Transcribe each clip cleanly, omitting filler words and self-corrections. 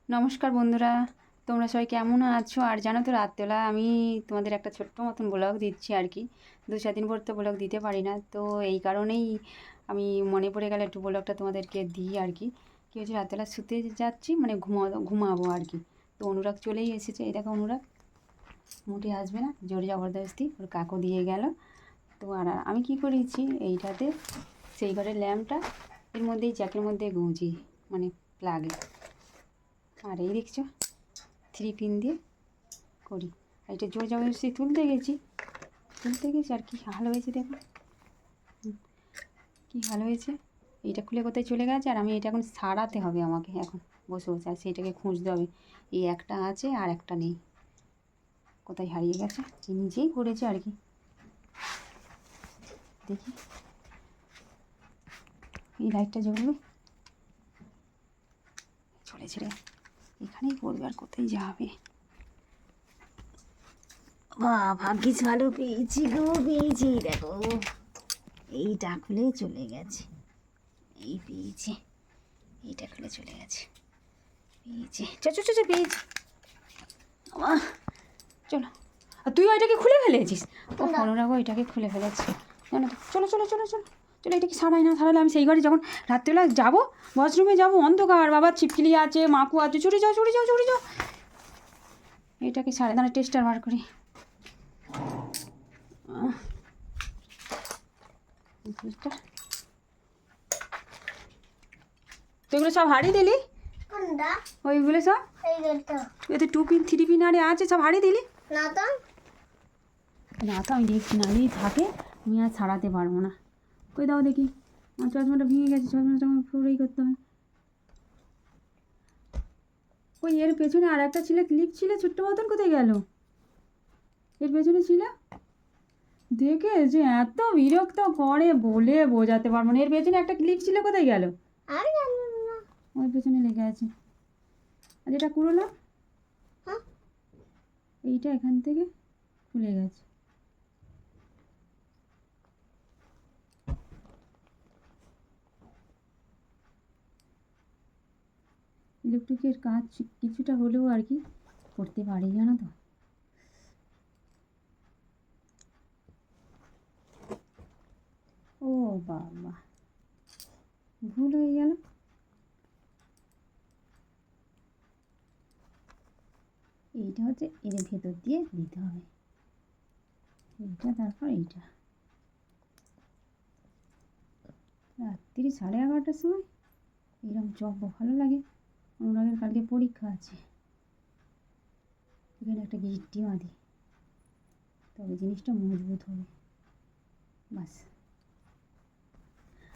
নমস্কার বন্ধুরা, তোমরা সবাই কেমন আছো? আর জানো তো, রাতবেলা আমি তোমাদের একটা ছোট্ট মতন ব্লগ দিচ্ছি আর কি। 2-4 দিন পর তো ব্লগ দিতে পারি না, তো এই কারণেই আমি মনে পড়ে গেলে একটু ব্লগটা তোমাদেরকে দিই আর কি। কী হচ্ছে, রাতবেলা শুতে যাচ্ছি, মানে ঘুমাবো আর কি। তো অনুরাগ চলেই এসেছে, এই দেখো অনুরাগ মোটে আসবে না, জোরে জবরদস্তি ওর কাকু দিয়ে গেল। তো আর আমি কি করেছি, এইটাতে সেই ঘরের ল্যাম্পটা এর মধ্যেই জ্যাকের মধ্যে গুঁজি, মানে প্লাগে। আর এই দেখছো 3 পিন দিয়ে করি। আর এটা জোর জবরদস্তি তুলতে গেছি আর কি ভালো হয়েছে, দেখো কি ভালো হয়েছে। এইটা খুলে কোথায় চলে গেছে, আর আমি এটা এখন সারাতে হবে আমাকে, এখন বসে বসে। আর সেইটাকে খুঁজতে হবে, এই একটা আছে আর একটা নেই, কোথায় হারিয়ে গেছে। নিজেই করেছে আর কি। দেখি এই লাইটটা জ্বলবে, চলেছে রে, এখানেই পড়বে আর কোথায় যাবে। বাহ, ভাগ্যিস ভালো পেয়েছি গো, পেয়েছি। দেখো এইটা খুলে চলে গেছে, এই পেয়েছি, এইটা খুলে চলে গেছে, পেয়েছি। চো পেয়েছি। চলো, আর তুই ওইটাকে খুলে ফেলেছিস? ও অনুরাগ ওইটাকে খুলে ফেলেছি, জানো তো। চলো চলো চলো চলো চলো, এটাকে সারাই না, সারালে আমি সেই ঘরে যখন রাত্রেবেলা যাবো, ওয়াশরুমে যাবো, অন্ধকার, বাবার ছিপকিলি আছে, মাকু আছে, চড়ে যাও চড়ে যাও চড়ে যাও। এটাকে সারাই, দাঁড়া টেস্টার বার করি। তো এগুলো সব হারিয়ে দিলি? ওইগুলো সব এতে 2 পিন 3 পিন আরে আছে, সব হারিয়ে দিলি? না তো আমি দেখছি না, যদি থাকে আমি আর ছাড়াতে পারবো না। কই দাও দেখি, আমার চশমাটা ভেঙে গেছে, চশমাটা আমার পুরোই করতে হবে। ওই এর পেছনে আর একটা ছিল, ক্লিপ ছিল ছোট্ট মতন, কোথায় গেল? এর পেছনে ছিল, দেখে যে এত বিরক্ত করে বলে বোঝাতে পারবো না। এর পেছনে একটা ক্লিপ ছিল, কোথায় গেল? ওই পেছনে লেগে আছে। আর এটা কুড়োলাম, এইটা এখান থেকে খুলে গেছে। ইলেকট্রিকের কাজ কিছুটা হলেও আর কি করতে পারি, জানো তো। ও বাবা, ভুল হয়ে গেল। এইটা হচ্ছে এর ভেতর দিয়ে দিতে হবে, এইটা তারপর এইটা। রাত্রি 11:30টার সময় এরকম চপ ভালো লাগে। অনুরাগের কালকে পরীক্ষা আছে, এখানে একটা গিট্টি বাঁধি, তবে জিনিসটা মজবুত হবে, বাস।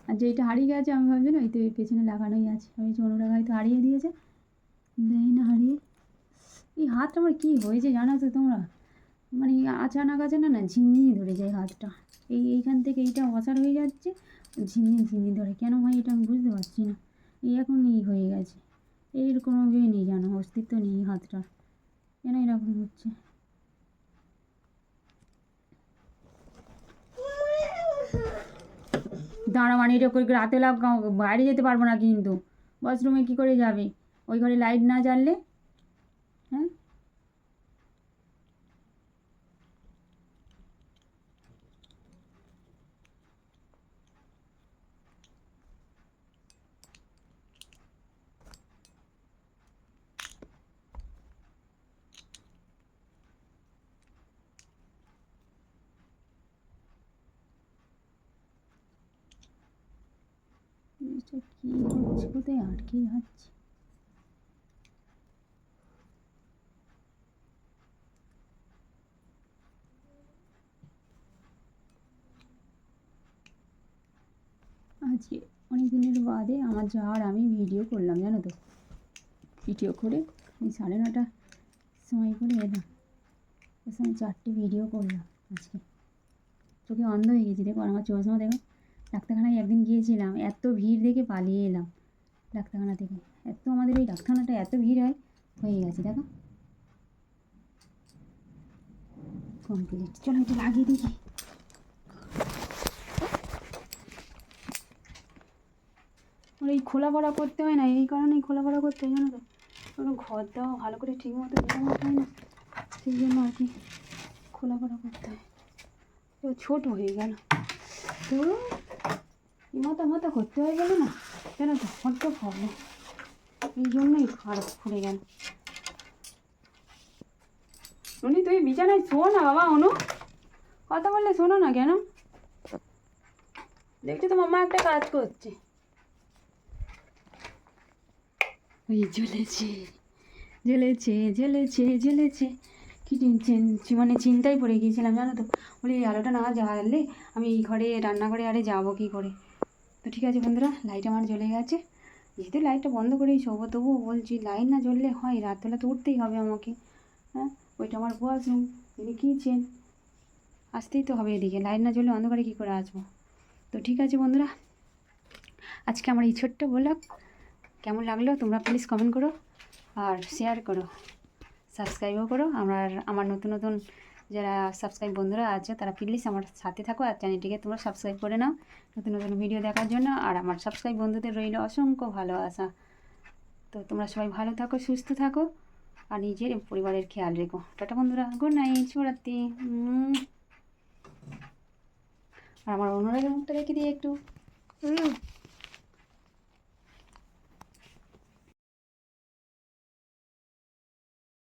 আর যেইটা হারিয়ে গেছে আমি ভাবছি না, এই তো এর পেছনে লাগানোই আছে, আমি অনুরাগ হয়তো হারিয়ে দিয়েছে, দেয় না হারিয়ে। এই হাতটা আমার কী হয়েছে জানো তো তোমরা, মানে আচানক না ঝিনঝিনি ধরে যায় হাতটা। এইখান থেকে এইটা অসার হয়ে যাচ্ছে, ঝিনঝিনি ধরে, কেন হয় এটা আমি বুঝতে পারছি না। এই এখন এই হয়ে গেছে, এর কোনো ইয়ে নেই, জানো, অস্তিত্ব নেই হাতটা, কেন এরকম হচ্ছে। দাঁড়া, মানে এটা করে রাতেলা বাইরে যেতে পারবো না কিন্তু, ওয়াশরুমে কী করে যাবে ওই ঘরে লাইট না জ্বাললে? হ্যাঁ, জিনিসটা কী হচ্ছে, কোথায় আটকে যাচ্ছে। আজকে অনেক দিনের বাদে আমার যা আর আমি ভিডিও করলাম, জানো তো। ভিডিও করে এই 9:30 সময় করে এলাম, ওর সময় 4টে ভিডিও করলাম আজকে। চোখে অন্ধ হয়ে গেছি, দেখো আমার চশমা দেখো। ডাক্তারখানায় একদিন গিয়েছিলাম, এত ভিড় দেখে পালিয়ে এলাম ডাক্তারখানা থেকে। এত আমাদের ওই ডাক্তারখানাটা এত ভিড় হয়, হয়ে গেছে দেখো। কমপ্লিট, চলো এটা লাগিয়ে দেখি। ওর এই খোলা ভরা করতে হয় না, এই কারণেই খোলা ভরা করতে হয়, জানো তো। ওগুলো ঘর দেওয়া ভালো করে ঠিক মতো মেরামত হয় না, সেই জন্য আর কি খোলা করা করতে হয়। তো ছোটো হয়ে গেল, তো মাথা করতে হয়ে গেল না, কেন তো বড্ড প্রবলেম, এই জন্যই আরো খুলে গেল। উনি তুই বিছানায় শো না বাবা, অনু কথা বললে শোনো না কেন? দেখছো তো মাম্মা একটা কাজ করছে। ওই জ্বলেছে জ্বলেছে জ্বলেছে জ্বলেছে, কি মানে চিন্তায় পড়ে গিয়েছিলাম জানো তো, বলি এই আলোটা না জ্বাললে আমি এই ঘরে রান্নাঘরে আরে যাবো কী করে। তো ঠিক আছে বন্ধুরা, লাইট আমার জ্বলে গেছে, যেহেতু লাইটটা বন্ধ করেই শোবো, তবুও বলছি লাইট না জ্বললে হয়, রাতবেলা তো উঠতেই হবে আমাকে। হ্যাঁ, ওইটা আমার ওয়াশরুম, এদিকে কিচেন, আসতেই তো হবে এদিকে, লাইট না জ্বললে অন্ধকারে কী করে আসবো। তো ঠিক আছে বন্ধুরা, আজকে আমার এই ছোট্ট ব্লগ কেমন লাগলো তোমরা প্লিজ কমেন্ট করো আর শেয়ার করো, সাবস্ক্রাইবও করো। আমার নতুন নতুন যারা সাবস্ক্রাইব বন্ধুরা আছে তারা প্লিজ আমার সাথে থাকো, আর চ্যানেলটিকে তোমরা সাবস্ক্রাইব করে নাও নতুন নতুন ভিডিও দেখার জন্য। আর আমার সাবস্ক্রাইব বন্ধুদের রইল অসংখ্য ভালোবাসা। তো তোমরা সবাই ভালো থাকো, সুস্থ থাকো, আর নিজের পরিবারের খেয়াল রেখো। টাটা বন্ধুরা, গুড নাইট, শুভরাত্রি। আর আমার অনুরাগের মুখটা রেখে দিই একটু।